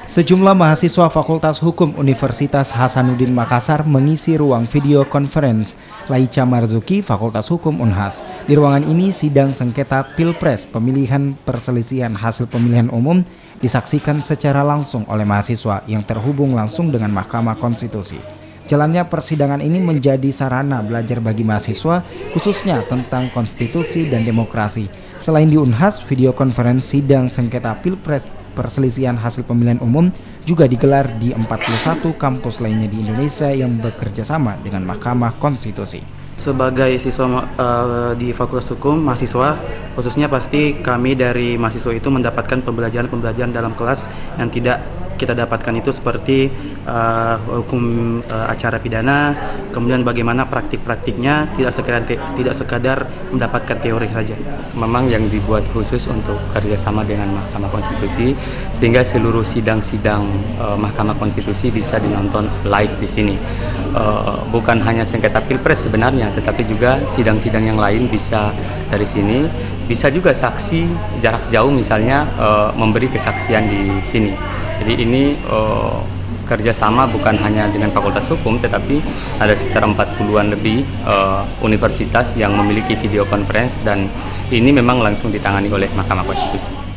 Sejumlah mahasiswa Fakultas Hukum Universitas Hasanuddin Makassar mengisi ruang video conference Laica Marzuki, Fakultas Hukum Unhas. Di ruangan ini sidang sengketa Pilpres pemilihan perselisihan hasil pemilihan umum disaksikan secara langsung oleh mahasiswa yang terhubung langsung dengan Mahkamah Konstitusi. Jalannya persidangan ini menjadi sarana belajar bagi mahasiswa khususnya tentang konstitusi dan demokrasi. Selain di Unhas, video konferensi sidang sengketa Pilpres perselisihan hasil pemilihan umum juga digelar di 41 kampus lainnya di Indonesia yang bekerja sama dengan Mahkamah Konstitusi. Sebagai siswa di Fakultas Hukum, mahasiswa, khususnya pasti kami dari mahasiswa itu mendapatkan pembelajaran dalam kelas yang tidak kita dapatkan itu seperti hukum acara pidana, kemudian bagaimana praktik-praktiknya, tidak sekadar mendapatkan teori saja. Memang yang dibuat khusus untuk kerjasama dengan Mahkamah Konstitusi, sehingga seluruh sidang-sidang Mahkamah Konstitusi bisa dinonton live di sini. Bukan hanya sengketa Pilpres sebenarnya, tetapi juga sidang-sidang yang lain bisa dari sini. Bisa juga saksi jarak jauh misalnya memberi kesaksian di sini. Jadi ini kerjasama bukan hanya dengan Fakultas Hukum, tetapi ada sekitar 40-an lebih universitas yang memiliki video conference, dan ini memang langsung ditangani oleh Mahkamah Konstitusi.